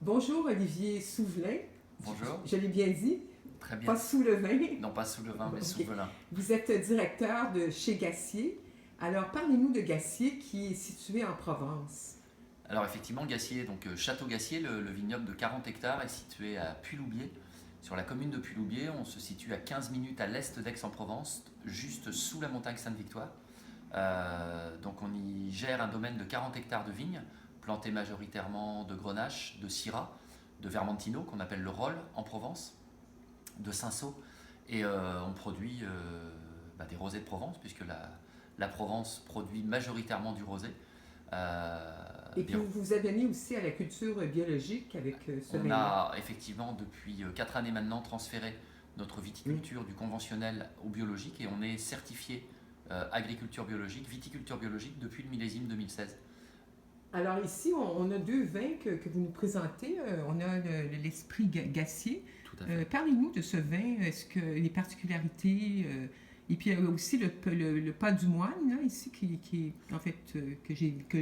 Bonjour Olivier Souvelin. Bonjour, Je l'ai bien dit, très pas bien. sous le vin. Non pas sous le vin, mais sous Ok. le velin. Vous êtes directeur de chez Gassier. Alors parlez-nous de Gassier qui est situé en Provence. Alors effectivement, Gassier, donc Château Gassier, le vignoble de 40 hectares, est situé à Puy-Loubier. Sur la commune de Puy-Loubier, on se situe à 15 minutes à l'est d'Aix-en-Provence, juste sous la montagne Sainte-Victoire. Donc on y gère un domaine de 40 hectares de vignes, plantés majoritairement de Grenache, de Syrah, de Vermentino, qu'on appelle le Rolle en Provence, de Cinsault. Et on produit des rosés de Provence, puisque la Provence produit majoritairement du rosé. Euh, Et puis bien, vous vous adonnez aussi à la culture biologique avec ce on vin-là. a effectivement depuis 4 années maintenant transféré notre Mm. viticulture du conventionnel au biologique et on est certifié agriculture biologique, viticulture biologique depuis le millésime 2016. Alors ici, on a deux vins que vous nous présentez. On a l'Esprit Gassier. Tout à fait. Parlez-nous de ce vin. Est-ce que les particularités et puis aussi le pas du moine là, ici qui est en fait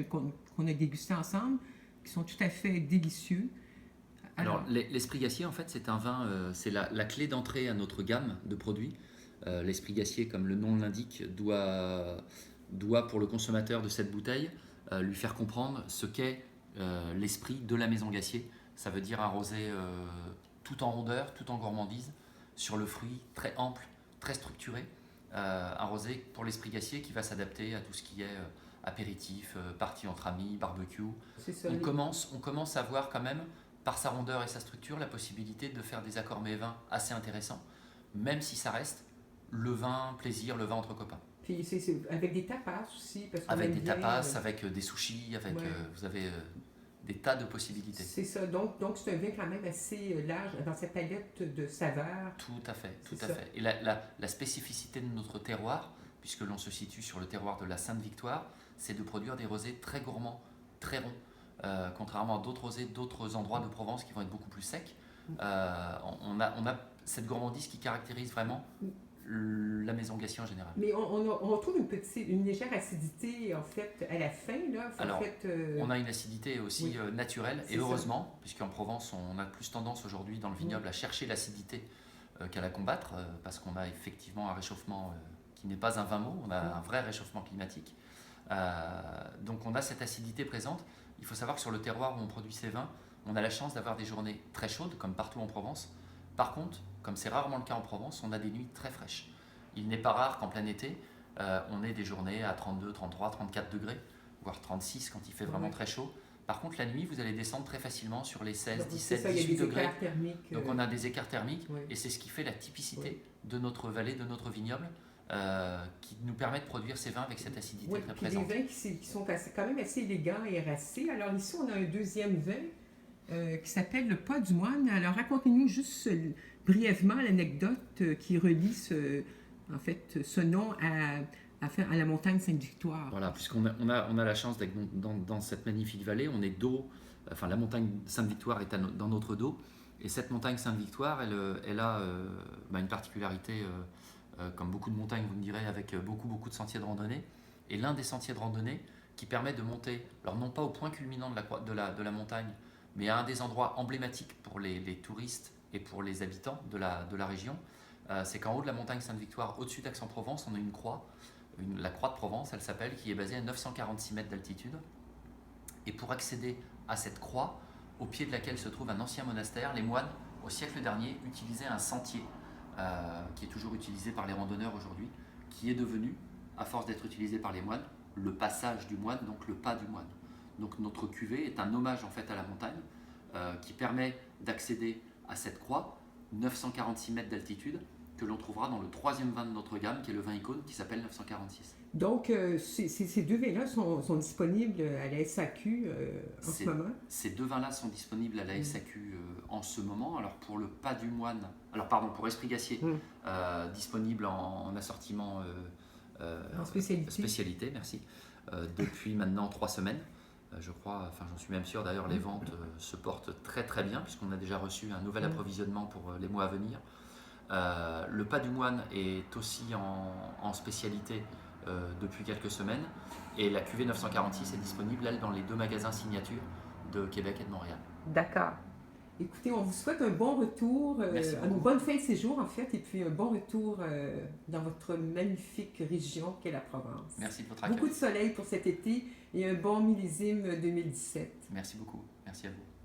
qu'on a dégusté ensemble, qui sont tout à fait délicieux. Alors Alors, l'Esprit Gassier, en fait, c'est un vin, c'est la clé d'entrée à notre gamme de produits. L'Esprit Gassier, comme le nom l'indique, doit pour le consommateur de cette bouteille lui faire comprendre ce qu'est l'esprit de la maison Gassier. Ça veut dire un rosé tout en rondeur, tout en gourmandise, sur le fruit très ample, très structuré. Un rosé pour l'Esprit Gassier qui va s'adapter à tout ce qui est apéritif, partie entre amis, barbecue. c'est ça. On commence à voir quand même, par sa rondeur et sa structure, la possibilité de faire des accords mets-vins assez intéressants, même si ça reste le vin plaisir, le vin entre copains. Puis avec des tapas aussi, parce qu'on Avec aime des bien. tapas, avec des sushis, Ouais. vous avez des tas de possibilités. C'est ça. Donc c'est un vin quand même assez large dans sa palette de saveurs. Tout à fait, tout C'est à ça. fait. Et la spécificité de notre terroir, puisque l'on se situe sur le terroir de la Sainte-Victoire, c'est de produire des rosés très gourmands, très ronds. Contrairement à d'autres rosés d'autres endroits de Provence qui vont être beaucoup plus secs, on a cette gourmandise qui caractérise vraiment la maison Gassier en général. Mais on retrouve une légère acidité en fait à la fin là. En Alors, fait, on a une acidité aussi oui, naturelle, et c'est ça. heureusement, puisqu'en Provence, on a plus tendance aujourd'hui dans le Mm. vignoble à chercher l'acidité qu'à la combattre, parce qu'on a effectivement un réchauffement qui n'est pas un vain mot, on a Mm. un vrai réchauffement climatique. Donc on a cette acidité présente. Il faut savoir que sur le terroir où on produit ces vins, on a la chance d'avoir des journées très chaudes, comme partout en Provence. Par contre, comme c'est rarement le cas en Provence, on a des nuits très fraîches. Il n'est pas rare qu'en plein été, on ait des journées à 32, 33, 34 degrés, voire 36 quand il fait vraiment Ouais. très chaud. Par contre, la nuit, vous allez descendre très facilement sur les 16, Donc, c'est 17, ça, il y a 18 des degrés. écarts thermiques. Donc on a des écarts thermiques, Ouais. et c'est ce qui fait la Ouais. typicité de notre vallée, de notre vignoble, qui nous permet de produire ces vins avec cette acidité Oui, très puis des présente. vins qui sont quand même assez élégants et racés. Alors ici, on a un deuxième vin qui s'appelle le Pas du Moine. Alors racontez-nous juste brièvement l'anecdote qui relie ce nom à la montagne Sainte-Victoire. Voilà, puisqu'on a la chance d'être dans cette magnifique vallée, on est dos, enfin la montagne Sainte-Victoire est dans notre dos, et cette montagne Sainte-Victoire, elle a une particularité, comme beaucoup de montagnes, vous me direz, avec beaucoup de sentiers de randonnée, et l'un des sentiers de randonnée qui permet de monter, alors non pas au point culminant de la montagne, mais à un des endroits emblématiques pour les touristes et pour les habitants de la région, c'est qu'en haut de la montagne Sainte-Victoire, au-dessus d'Aix-en-Provence, on a une croix, la croix de Provence, elle s'appelle, qui est basée à 946 mètres d'altitude. Et pour accéder à cette croix, au pied de laquelle se trouve un ancien monastère, les moines, au siècle dernier, utilisaient un sentier, qui est toujours utilisé par les randonneurs aujourd'hui, qui est devenu, à force d'être utilisé par les moines, le passage du moine, donc le pas du moine. Donc notre cuvée est un hommage en fait à la montagne, qui permet d'accéder à cette croix, 946 mètres d'altitude, que l'on trouvera dans le troisième vin de notre gamme, qui est le vin icône, qui s'appelle 946. Donc, ces deux vins-là sont disponibles à la SAQ en ce Ces, moment. ces deux vins-là sont disponibles à la SAQ en ce moment. Alors pour le pas du moine, alors pardon, pour Esprit Gassier, Mm. disponible en assortiment En spécialité. spécialité, merci, depuis maintenant 3 semaines. Je crois, enfin j'en suis même sûr, d'ailleurs les ventes se portent très très bien, puisqu'on a déjà reçu un nouvel approvisionnement pour les mois à venir. Le pas du moine est aussi en spécialité depuis quelques semaines, et la cuvée 946 est disponible, elle, dans les 2 magasins signature de Québec et de Montréal. D'accord. Écoutez, on vous souhaite un bon retour, une bonne fin de séjour en fait, et puis un bon retour dans votre magnifique région qu'est la Provence. Merci de votre accueil. Beaucoup de soleil pour cet été et un bon millésime 2017. Merci beaucoup. Merci à vous.